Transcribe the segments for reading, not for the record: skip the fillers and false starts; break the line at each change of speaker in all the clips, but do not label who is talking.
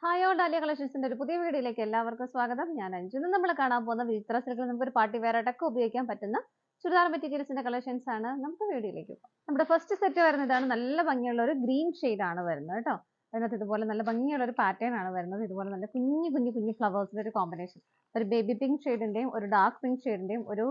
Hi all dahlia കളക്ഷൻസിന്റെ ഒരു പുതിയ വീഡിയോയിലേക്ക് എല്ലാവർക്കും സ്വാഗതം. ഞാൻ അഞ്ജു. ഇന്ന് നമ്മൾ കാണാൻ പോകുന്ന വിചിത്ര സിൽക്കിൽ നമുക്ക് ഒരു പാർട്ടി വെയർ ആയിട്ടൊക്കെ ഉപയോഗിക്കാൻ പറ്റുന്ന ചുരിദാർ മെറ്റീരിയൽസിന്റെ കളക്ഷൻസ് ആണ്. നമുക്ക് വീഡിയോയിലേക്ക് പോകാം. നമ്മുടെ ഫസ്റ്റ് സെറ്റ് വരുന്നതാണ് നല്ല ഭംഗിയുള്ള ഒരു ഗ്രീൻ ഷെയ്ഡ് ആണ് വരുന്നത് കേട്ടോ. അതിനകത്ത് ഇതുപോലെ നല്ല ഭംഗിയുള്ള ഒരു പാറ്റേൺ ആണ് വരുന്നത്. ഇതുപോലെ നല്ല കുഞ്ഞു കുഞ്ഞു കുഞ്ഞു ഫ്ലവേഴ്സിന്റെ ഒരു കോമ്പിനേഷൻ, ഒരു ബേബി പിങ്ക് ഷെയ്ഡിന്റെയും ഒരു ഡാർക്ക് പിങ്ക് ഷെയ്ഡിന്റെയും ഒരു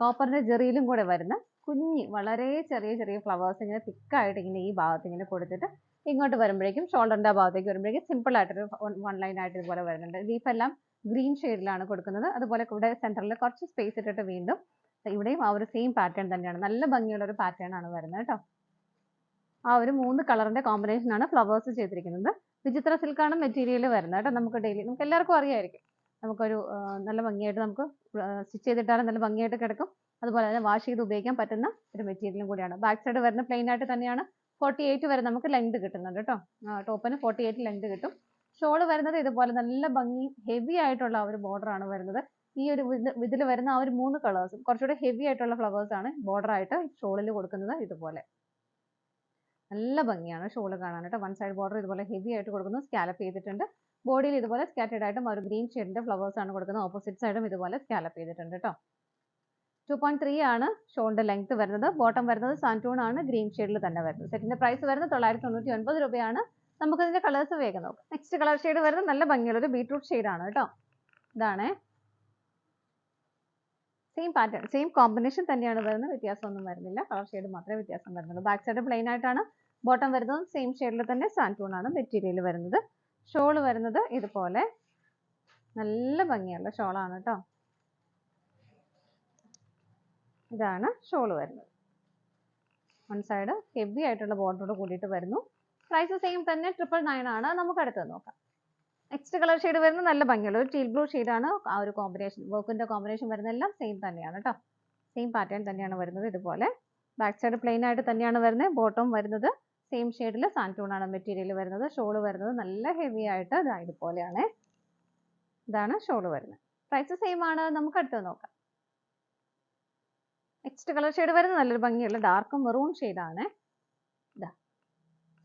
കോപ്പറിന്റെ ജെറിയിലും കൂടെ വരുന്ന കുഞ്ഞി വളരെ ചെറിയ ചെറിയ ഫ്ലവേഴ്സ് ഇങ്ങനെ തിക്കായിട്ട് ഇങ്ങനെ ഈ ഭാഗത്ത് ഇങ്ങനെ കൊടുത്തിട്ട് ഇങ്ങോട്ട് വരുമ്പോഴേക്കും ഷോൾഡറിന്റെ ഭാഗത്തേക്ക് വരുമ്പോഴേക്കും സിമ്പിൾ ആയിട്ടൊരു വൺ ലൈൻ ആയിട്ട് ഇതുപോലെ വരുന്നുണ്ട്. ലീഫ് എല്ലാം ഗ്രീൻ ഷെയ്ഡിലാണ് കൊടുക്കുന്നത്. അതുപോലെ ഇവിടെ സെന്ററിൽ കുറച്ച് സ്പേസ് ഇട്ടിട്ട് വീണ്ടും ഇവിടെയും ആ ഒരു സെയിം പാറ്റേൺ തന്നെയാണ്. നല്ല ഭംഗിയുള്ള ഒരു പാറ്റേൺ ആണ് വരുന്നത് കേട്ടോ. ആ ഒരു 3 കളറിന്റെ കോമ്പിനേഷൻ ആണ് ഫ്ലവേഴ്സ് ചെയ്തിരിക്കുന്നത്. വിചിത്ര സിൽക്കാണ് മെറ്റീരിയൽ വരുന്നത് കേട്ടോ. നമുക്ക് എല്ലാവർക്കും അറിയായിരിക്കും. നമുക്കൊരു നല്ല ഭംഗിയായിട്ട് നമുക്ക് സ്റ്റിച്ച് ചെയ്തിട്ടാലും നല്ല ഭംഗിയായിട്ട് കിടക്കും. അതുപോലെ തന്നെ വാഷ് ചെയ്ത് ഉപയോഗിക്കാൻ പറ്റുന്ന ഒരു മെറ്റീരിയലും കൂടിയാണ്. ബാക്ക് സൈഡ് വരുന്ന പ്ലെയിൻ ആയിട്ട് തന്നെയാണ് 48 വരെ നമുക്ക് ലെങ്ത് കിട്ടുന്നുണ്ട് കേട്ടോ. ടോപ്പിന് 48 ലെങ്ത് കിട്ടും. ഷോള് വരുന്നത് ഇതുപോലെ നല്ല ഭംഗി ഹെവി ആയിട്ടുള്ള ഒരു ബോർഡർ ആണ് വരുന്നത്. ഈ ഒരു ഇതിൽ വരുന്ന ആ ഒരു 3 കളേഴ്സും കുറച്ചുകൂടെ ഹെവി ആയിട്ടുള്ള ഫ്ലവേഴ്സ് ആണ് ബോർഡർ ആയിട്ട് ഷോളിൽ കൊടുക്കുന്നത്. ഇതുപോലെ നല്ല ഭംഗിയാണ് ഷോള് കാണാൻ കേട്ടോ. വൺ സൈഡ് ബോർഡർ ഇതുപോലെ ഹെവി ആയിട്ട് കൊടുക്കുന്നു. സ്കാലപ്പ് ചെയ്തിട്ടുണ്ട്. ബോഡിയിൽ ഇതുപോലെ സ്കാറ്റേഡ് ആയിട്ടും ഒരു ഗ്രീൻ ഷെയ്ഡിന്റെ ഫ്ലവേഴ്സ് ആണ് കൊടുക്കുന്നത്. ഓപ്പോസിറ്റ് സൈഡും ഇതുപോലെ സ്കാലപ്പ് ചെയ്തിട്ടുണ്ട് കേട്ടോ. 2.3 ആണ് ഷോളിന്റെ ലെങ്ത് വരുന്നത്. ബോട്ടം വരുന്നത് സാൻറ്റൂൺ ആണ്, ഗ്രീൻ ഷെയ്ഡിൽ തന്നെ വരുന്നത്. സെറ്റിന്റെ പ്രൈസ് വരുന്നത് 999 രൂപയാണ്. നമുക്ക് ഇതിന്റെ കളേഴ്സ് വേഗം നോക്കാം. നെക്സ്റ്റ് കളർ ഷെയ്ഡ് വരുന്നത് നല്ല ഭംഗിയുള്ള ഒരു ബീട്രൂട്ട് ഷെയ്ഡ് ആണ് കേട്ടോ. ഇതാണ് സെയിം പാറ്റേൺ, സെയിം കോമ്പിനേഷൻ തന്നെയാണ് വരുന്നത്. വ്യത്യാസമൊന്നും വരുന്നില്ല. കളർ ഷെയ്ഡ് മാത്രമേ വ്യത്യാസം വരുന്നുള്ളൂ. ബാക്ക് സൈഡ് പ്ലെയിൻ ആയിട്ടാണ്. ബോട്ടം വരുന്നത് സെയിം ഷെയ്ഡിൽ തന്നെ സാൻറ്റൂൺ ആണ് മെറ്റീരിയൽ വരുന്നത്. ഷോൾ വരുന്നത് ഇതുപോലെ നല്ല ഭംഗിയുള്ള ഷോളാണ് കേട്ടോ. ഇതാണ് ഷോൾ വരുന്നത്. വൺ സൈഡ് ഹെവി ആയിട്ടുള്ള ബോർഡറോട് കൂടിയിട്ട് വരുന്നു. പ്രൈസ് സെയിം തന്നെ 999 ആണ്. നമുക്ക് അടുത്തത് നോക്കാം. നെക്സ്റ്റ് കളർ ഷെയ്ഡ് വരുന്നത് നല്ല ഭംഗിയുള്ള ഒരു ടീൽ ബ്ലൂ ആണ്. ആ ഒരു കോമ്പിനേഷൻ, വർക്കിന്റെ കോമ്പിനേഷൻ വരുന്നതെല്ലാം സെയിം തന്നെയാണ് കേട്ടോ. സെയിം പാറ്റേൺ തന്നെയാണ് വരുന്നത്. ഇതുപോലെ ബാക്ക് സൈഡ് പ്ലെയിൻ ആയിട്ട് തന്നെയാണ് വരുന്നത്. ബോട്ടം വരുന്നത് സെയിം ഷെയ്ഡിൽ സാൻറ്റൂൺ ആണ് മെറ്റീരിയൽ വരുന്നത്. ഷോൾ വരുന്നത് നല്ല ഹെവി ആയിട്ട് ഇതുപോലെയാണ്. ഇതാണ് ഷോൾ വരുന്നത്. പ്രൈസ് സെയിം ആണ്. നമുക്ക് അടുത്തത് നോക്കാം. നെക്സ്റ്റ് കളർ ഷെയ്ഡ് വരുന്നത് നല്ലൊരു ഭംഗിയുള്ള ഡാർക്ക് മെറൂൺ ആണ്. ഇതാ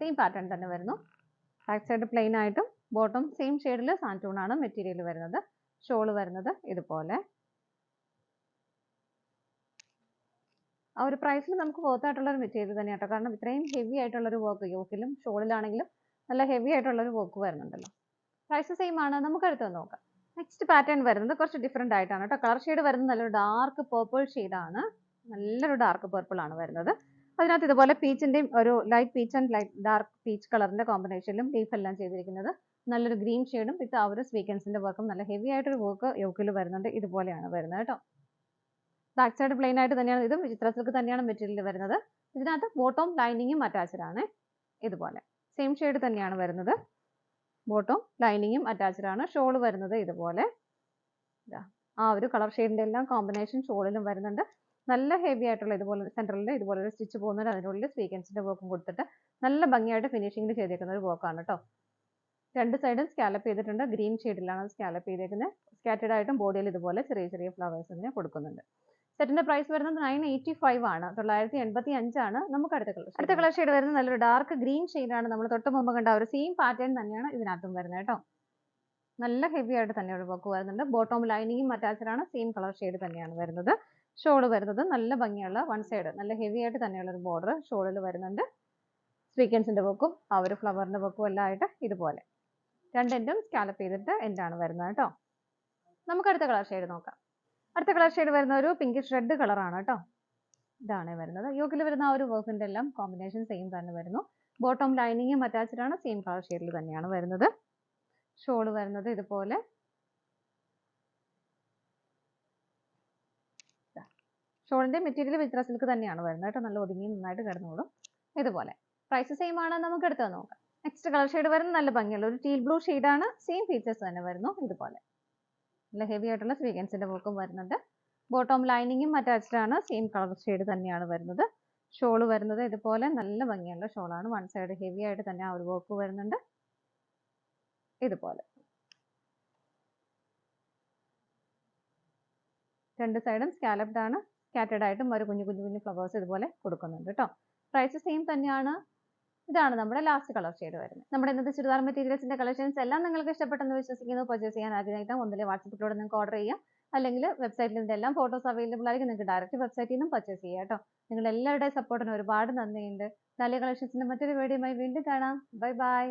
സെയിം പാറ്റേൺ തന്നെ വരുന്നു. ബാക്ക് സൈഡ് പ്ലെയിൻ ആയിട്ടും ബോട്ടം സെയിം ഷെയ്ഡിൽ സാൻറ്റൂൺ ആണ് മെറ്റീരിയൽ വരുന്നത്. ഷോള് വരുന്നത് ഇതുപോലെ. ആ ഒരു പ്രൈസിൽ നമുക്ക് വർത്ത് ആയിട്ടുള്ള ഒരു മെറ്റീരിയൽ തന്നെ കേട്ടോ. കാരണം ഇത്രയും ഹെവി ആയിട്ടുള്ള ഒരു വർക്ക് യോക്കിലും ഷോളിലാണെങ്കിലും നല്ല ഹെവി ആയിട്ടുള്ള ഒരു വർക്ക് വരുന്നുണ്ടല്ലോ. പ്രൈസ് സെയിം ആണ്. നമുക്ക് അടുത്തത് നോക്കാം. നെക്സ്റ്റ് പാറ്റേൺ വരുന്നത് കുറച്ച് ഡിഫറെന്റ് ആയിട്ടാണ് കേട്ടോ. കളർ ഷെയ്ഡ് വരുന്നത് നല്ലൊരു ഡാർക്ക് പേർപ്പിൾ ആണ്. നല്ലൊരു ഡാർക്ക് പേർപ്പിൾ ആണ് വരുന്നത്. അതിനകത്ത് ഇതുപോലെ പീച്ചിന്റെയും ഒരു light peach and light dark peach കളറിന്റെ കോമ്പിനേഷനിലും ലീഫ് എല്ലാം ചെയ്തിരിക്കുന്നത്. നല്ലൊരു ഗ്രീൻ ഷെയ്ഡും വിത്ത് ആ ഒരു സ്വീക്വൻസിന്റെ വർക്കും നല്ല ഹെവി ആയിട്ടൊരു വർക്ക് യോക്കിൽ വരുന്നുണ്ട്. ഇതുപോലെയാണ് വരുന്നത് കേട്ടോ. ബാക്ക് സൈഡ് പ്ലെയിൻ ആയിട്ട് തന്നെയാണ്. ഇതും വിചിത്ര സിൽക്ക് തന്നെയാണ് മെറ്റീരിയൽ വരുന്നത്. ഇതിനകത്ത് ബോട്ടം ലൈനിങ്ങും അറ്റാച്ച്ഡ് ആണ്. ഇതുപോലെ സെയിം ഷെയ്ഡ് തന്നെയാണ് വരുന്നത്. ബോട്ടം ലൈനിങ്ങും അറ്റാച്ച്ഡ് ആണ്. ഷോൾ വരുന്നത് ഇതുപോലെ. ആ ഒരു കളർ ഷെയ്ഡിന്റെ എല്ലാം കോമ്പിനേഷൻ ഷോളിലും വരുന്നുണ്ട്. നല്ല ഹെവി ആയിട്ടുള്ള ഇതുപോലെ സെന്ററിൽ ഇതുപോലെ ഒരു സ്റ്റിച്ച് പോകുന്നുണ്ട്. അതിനുള്ളിൽ സ്വീക്വൻസിന്റെ വർക്കും കൊടുത്തിട്ട് നല്ല ഭംഗിയായിട്ട് ഫിനിഷിംഗിൽ ചെയ്തേക്കുന്ന ഒരു വർക്കാണ് കേട്ടോ. രണ്ട് സൈഡും സ്കാലപ്പ് ചെയ്തിട്ടുണ്ട്. ഗ്രീൻ ഷെയ്ഡിലാണ് സ്കാലപ്പ് ചെയ്തേക്കുന്നത്. സ്കാറ്റേഡ് ആയിട്ടും ബോഡിയിൽ ഇതുപോലെ ചെറിയ ചെറിയ ഫ്ലവേഴ്സ് ഇങ്ങനെ കൊടുക്കുന്നുണ്ട്. സെറ്റിന്റെ പ്രൈസ് വരുന്നത് 985 ആണ്. 985 ആണ്. നമുക്ക് അടുത്ത കളർ ഷെയ്ഡ് വരുന്നത് നല്ലൊരു ഡാർക്ക് ഗ്രീൻ ആണ്. നമ്മൾ തൊട്ട് മുമ്പ് കണ്ട ഒരു സെയിം പാറ്റേൺ തന്നെയാണ് ഇതിനകത്തും വരുന്നത് കേട്ടോ. നല്ല ഹെവി ആയിട്ട് തന്നെ ഒരു വർക്ക് വരുന്നുണ്ട്. ബോട്ടം ലൈനിങ്ങും അറ്റാച്ച്ഡ് ആണ്. സെയിം കളർ ഷെയ്ഡ് തന്നെയാണ് വരുന്നത്. ഷോൾ വരുന്നത് നല്ല ഭംഗിയുള്ള വൺ സൈഡ് നല്ല ഹെവി ആയിട്ട് തന്നെയുള്ള ഒരു ബോർഡർ ഷോളിൽ വരുന്നുണ്ട്. സ്വീക്വൻസിന്റെ വർക്കും ആ ഒരു ഫ്ലവറിന്റെ വർക്കും എല്ലാം ആയിട്ട് ഇതുപോലെ രണ്ട് എൻഡും സ്കാലപ്പ് ചെയ്തിട്ട് എൻഡാണ് വരുന്നത് കേട്ടോ. നമുക്ക് അടുത്ത കളർ ഷെയ്ഡ് നോക്കാം. അടുത്ത കളർ ഷെയ്ഡ് വരുന്ന ഒരു പിങ്കിഷ് റെഡ് കളറാണ് കേട്ടോ. ഇതാണ് വരുന്നത്. യോക്കിൽ വരുന്ന ആ ഒരു വർക്കിന്റെ എല്ലാം കോമ്പിനേഷൻ സെയിം തന്നെ വരുന്നു. ബോട്ടം ലൈനിങ്ങും അറ്റാച്ച്ഡ് ആണ്. സെയിം കളർ ഷെയ്ഡിൽ തന്നെയാണ് വരുന്നത്. ഷോൾ വരുന്നത് ഇതുപോലെ. ഷോളിന്റെ മെറ്റീരിയൽ വിചിത്ര സിൽക്ക് തന്നെയാണ് വരുന്നത് കേട്ടോ. നല്ല ഒതുങ്ങി നന്നായിട്ട് കിടന്നോളും. ഇതുപോലെ പ്രൈസ് സെയിം ആണ്. നമുക്ക് എടുത്തത് നോക്കാം. നെക്സ്റ്റ് കളർ ഷെയ്ഡ് വരുന്നത് നല്ല ഭംഗിയുള്ള ഒരു ടീൽ ബ്ലൂ ആണ്. സെയിം ഫീച്ചേഴ്സ് തന്നെ വരുന്നു. ഇതുപോലെ നല്ല ഹെവി ആയിട്ടുള്ള സ്വീക്വൻസിന്റെ വർക്കും വരുന്നുണ്ട്. ബോട്ടം ലൈനിങ്ങും അറ്റാച്ച്ഡ് ആണ്. സെയിം കളർ ഷെയ്ഡ് തന്നെയാണ് വരുന്നത്. ഷോൾ വരുന്നത് ഇതുപോലെ നല്ല ഭംഗിയുള്ള ഷോളാണ്. വൺ സൈഡ് ഹെവി ആയിട്ട് തന്നെ ആ ഒരു വർക്ക് വരുന്നുണ്ട്. ഇതുപോലെ രണ്ട് സൈഡും സ്കാലപ്ഡ് ആണ്. സ്കാറ്റേഡ് ആയിട്ടും ഒരു കുഞ്ഞു കുഞ്ഞു കുഞ്ഞു ഫ്ലവേഴ്സ് ഇതുപോലെ കൊടുക്കുന്നുണ്ട് കേട്ടോ. പ്രൈസ് സെയിം തന്നെയാണ്. ഇതാണ് നമ്മുടെ ലാസ്റ്റ് കളർ ഷെയ്ഡ് വരുന്നത്. നമ്മുടെ ഇന്നത്തെ ചുരിദാർ മെറ്റീരിയൽസിന്റെ കളക്ഷൻസ് എല്ലാം നിങ്ങൾക്ക് ഇഷ്ടപ്പെട്ടെന്ന് വിശ്വസിക്കുന്നു. പർച്ചേസ് ചെയ്യാൻ ആഗ്രഹിക്കാം ഒന്നിലെ വാട്സപ്പിലൂടെ നിങ്ങൾക്ക് ഓർഡർ ചെയ്യാം, അല്ലെങ്കിൽ വെബ്സൈറ്റിൽ ഇതിന്റെ എല്ലാം ഫോട്ടോസ് അവൈലബിൾ ആയിരിക്കും. നിങ്ങൾക്ക് ഡയറക്റ്റ് വെബ്സൈറ്റിൽ നിന്നും പർച്ചേസ് ചെയ്യാം കേട്ടോ. നിങ്ങളുടെ എല്ലാവരുടെയും സപ്പോർട്ടിന് ഒരുപാട് നന്ദിയുണ്ട്. ഡാലിയ കളക്ഷൻസിന്റെ മറ്റൊരു വീഡിയോയുമായി വീണ്ടും കാണാം. Bye bye.